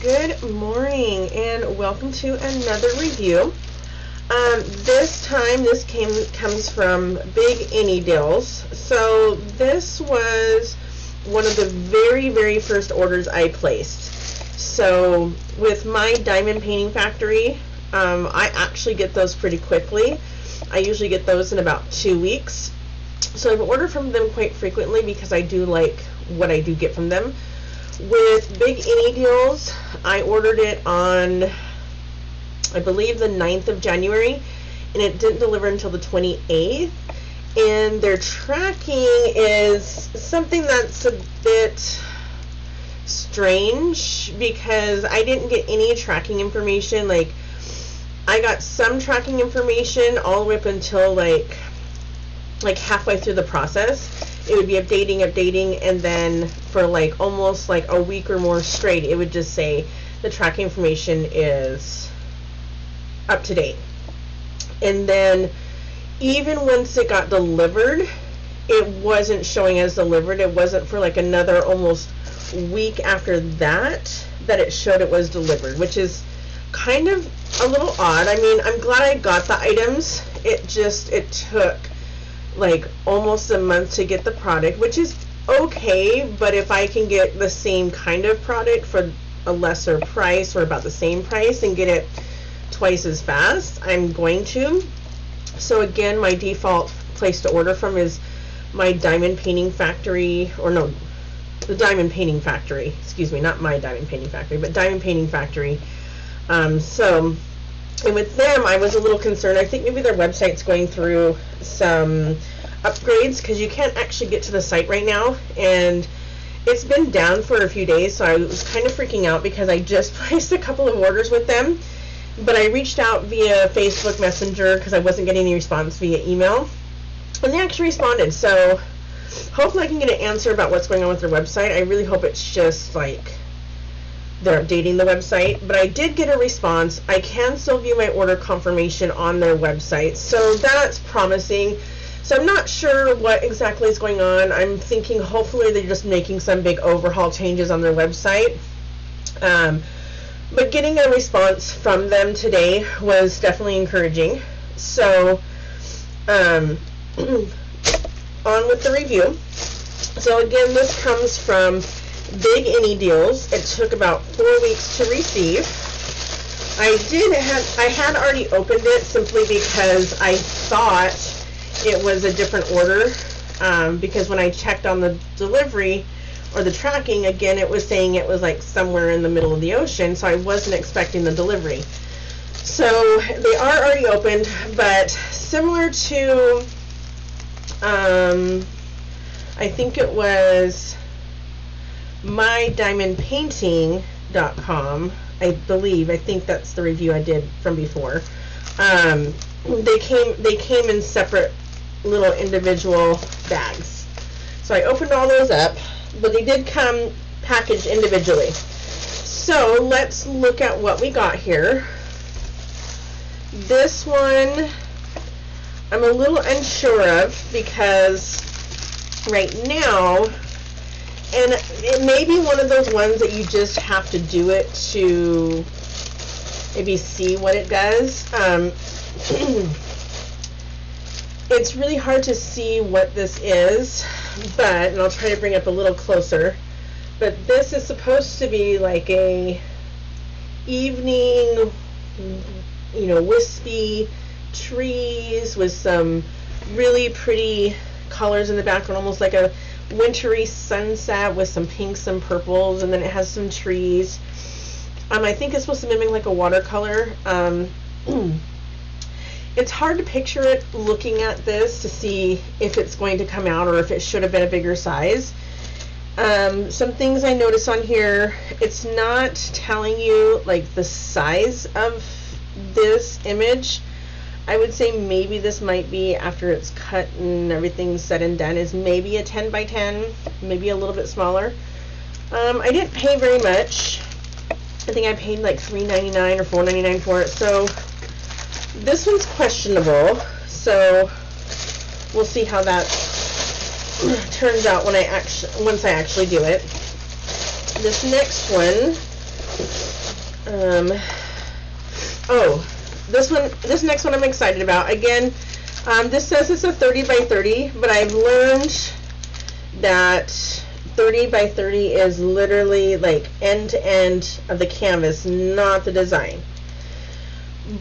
Good morning and welcome to another review. This time this comes from Big Any Deals. So this was one of the very first orders I placed. So with my Diamond Painting Factory, I actually get those pretty quickly. I usually get those in about 2 weeks. So I've ordered from them quite frequently because I do like what I do get from them. With Big Any Deals, I ordered it on, I believe, the 9th of January, and it didn't deliver until the 28th. And their tracking is something that's a bit strange because I didn't get any tracking information. Like, I got some tracking information all the way up until like halfway through the process. It would be updating, and then for like almost like a week or more straight, it would just say the tracking information is up to date. And then even once it got delivered, it wasn't showing as delivered. It wasn't for like another almost week after that it showed it was delivered, which is kind of a little odd. I mean, I'm glad I got the items. It took like almost a month to get the product, which is okay, but if I can get the same kind of product for a lesser price or about the same price and get it twice as fast, I'm going to. So again, my default place to order from is my Diamond Painting Factory, or no, the Diamond Painting Factory, excuse me, not my Diamond Painting Factory, but Diamond Painting Factory. And with them, I was a little concerned. I think maybe their website's going through some upgrades because you can't actually get to the site right now, and it's been down for a few days, so I was kind of freaking out because I just placed a couple of orders with them, but I reached out via Facebook Messenger because I wasn't getting any response via email, and they actually responded. So hopefully I can get an answer about what's going on with their website. I really hope it's just like they're updating the website, but I did get a response. I can still view my order confirmation on their website, so that's promising. So I'm not sure what exactly is going on. I'm thinking hopefully they're just making some big overhaul changes on their website. But getting a response from them today was definitely encouraging. So on with the review. So again, this comes from Big Any Deals. It took about 4 weeks to receive. I had already opened it simply because I thought it was a different order, because when I checked on the delivery or the tracking, again, it was saying it was like somewhere in the middle of the ocean, so I wasn't expecting the delivery. So they are already opened, but similar to I think it was mydiamondpainting.com, I think that's the review I did from before. They came in separate little individual bags. So I opened all those up, but they did come packaged individually. So let's look at what we got here. This one I'm a little unsure of because right now, and it may be one of those ones that you just have to do it to maybe see what it does. It's really hard to see what this is, and I'll try to bring it up a little closer, but this is supposed to be like a evening, wispy trees with some really pretty colors in the background, almost like a wintry sunset with some pinks and purples, and then it has some trees. I think it's supposed to mimic like a watercolor. It's hard to picture it looking at this to see if it's going to come out or if it should have been a bigger size. Some things I notice on here, it's not telling you like the size of this image. I would say maybe this might be, after it's cut and everything's said and done, is maybe a 10 by 10, maybe a little bit smaller. I didn't pay very much. I think I paid like $3.99 or $4.99 for it. So this one's questionable. So we'll see how that turns out when once I actually do it. This next one Oh, this next one I'm excited about. Again, this says it's a 30 by 30, but I've learned that 30 by 30 is literally like end to end of the canvas, not the design.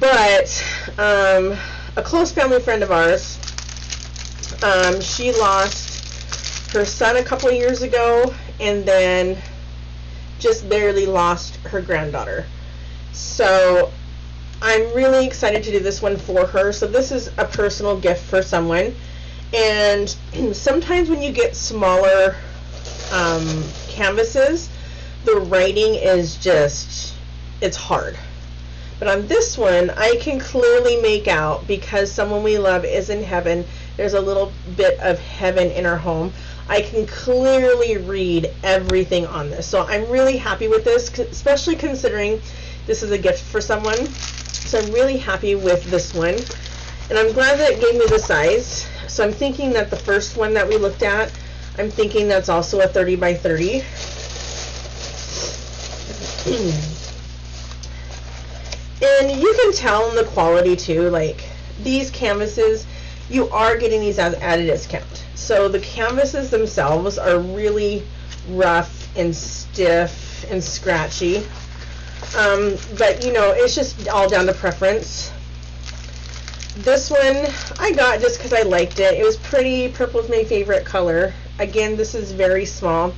But a close family friend of ours, she lost her son a couple years ago, and then just barely lost her granddaughter. So I'm really excited to do this one for her. So this is a personal gift for someone. And sometimes when you get smaller canvases, the writing is just, it's hard. But on this one, I can clearly make out, because someone we love is in heaven, there's a little bit of heaven in our home. I can clearly read everything on this. So I'm really happy with this, especially considering this is a gift for someone. So I'm really happy with this one. And I'm glad that it gave me the size. So I'm thinking that the first one that we looked at, I'm thinking that's also a 30 by 30. And you can tell in the quality too, like these canvases, you are getting these at a discount. So the canvases themselves are really rough and stiff and scratchy. But you know, it's just all down to preference. This one I got just because I liked it. It was pretty. Purple's my favorite color. Again, this is very small.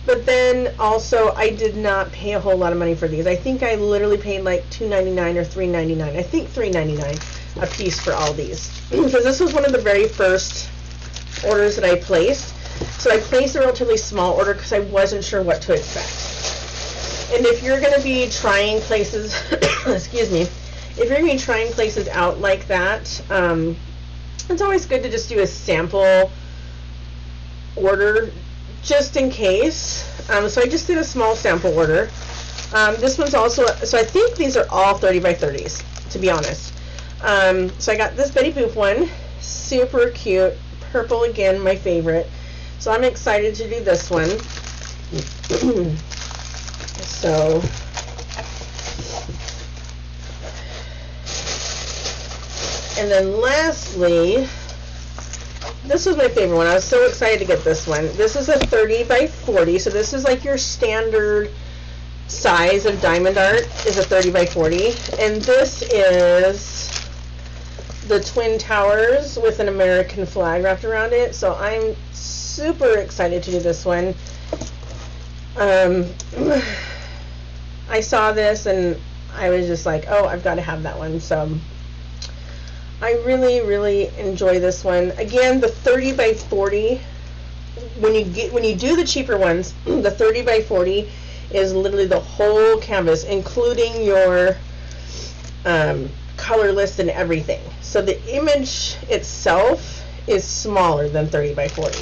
But then also, I did not pay a whole lot of money for these. I think I literally paid like $2.99 or $3.99. I think $3.99 a piece for all these. Because this was one of the very first orders that I placed. So I placed a relatively small order because I wasn't sure what to expect. And if you're going to be trying places, excuse me, if you're going to be trying places out like that, it's always good to just do a sample order just in case. So I just did a small sample order. This one's also, so I think these are all 30 by 30s, to be honest. So I got this Betty Boop one, super cute, purple again, my favorite. So I'm excited to do this one. So and then lastly, this was my favorite one. I was so excited to get this one. This is a 30 by 40, so this is like your standard size of diamond art is a 30 by 40, and this is the Twin Towers with an American flag wrapped around it. So I'm super excited to do this one. I saw this and I was just like, oh, I've got to have that one. So I really enjoy this one. Again, the 30 by 40, when you do the cheaper ones, the 30 by 40 is literally the whole canvas, including your color list and everything. So the image itself is smaller than 30 by 40.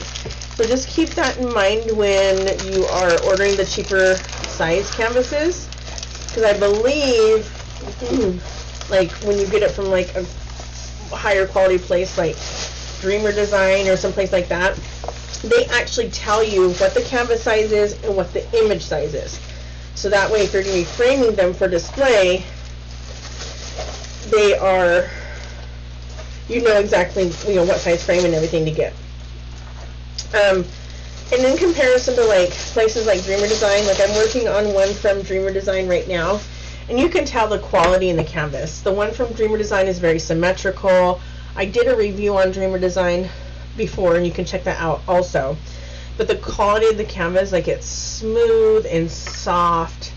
So just keep that in mind when you are ordering the cheaper size canvases, because I believe like when you get it from like a higher quality place like Dreamer Design or someplace like that, they actually tell you what the canvas size is and what the image size is. So that way, if you're going to be framing them for display, they are, you know exactly, you know, what size frame and everything to get. And in comparison to like places like Dreamer Design, like I'm working on one from Dreamer Design right now, and you can tell the quality in the canvas. The one from Dreamer Design is very symmetrical. I did a review on Dreamer Design before, and you can check that out also. But the quality of the canvas, like it's smooth and soft,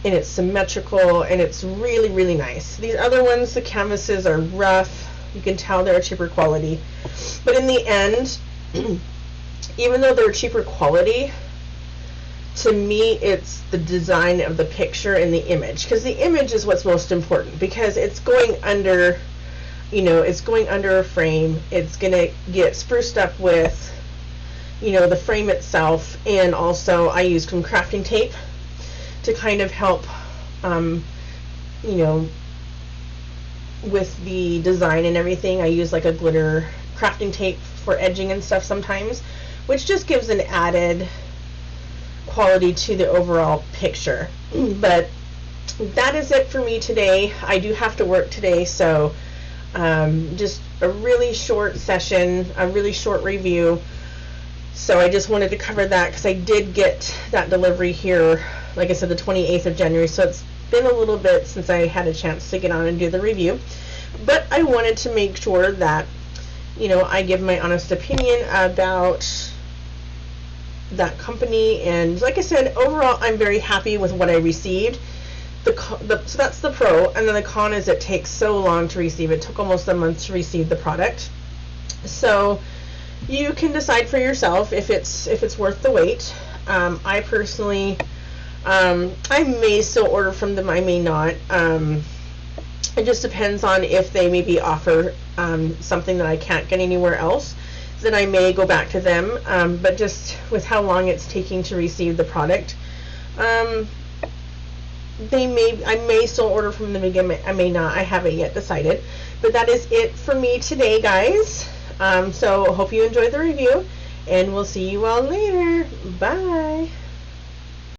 and it's symmetrical, and it's really nice. These other ones, the canvases are rough. You can tell they're a cheaper quality. But in the end, even though they're cheaper quality, to me it's the design of the picture and the image, because the image is what's most important, because it's going under, you know, it's going under a frame. It's gonna get spruced up with, you know, the frame itself, and also I use some crafting tape to kind of help you know, with the design and everything. I use like a glitter crafting tape for edging and stuff sometimes, which just gives an added quality to the overall picture. But that is it for me today. I do have to work today, so just a really short session, a really short review. So I just wanted to cover that because I did get that delivery here, like I said, the 28th of January. So it's been a little bit since I had a chance to get on and do the review. But I wanted to make sure that, you know, I give my honest opinion about that company. And like I said, overall, I'm very happy with what I received. So that's the pro, and then the con is it takes so long to receive. It took almost a month to receive the product. So you can decide for yourself if it's worth the wait. I personally, I may still order from them, I may not. It just depends on if they maybe offer something that I can't get anywhere else. Then I may go back to them. But just with how long it's taking to receive the product, I may still order from them again. I may not. I haven't yet decided. But that is it for me today, guys. So hope you enjoyed the review, and we'll see you all later. Bye.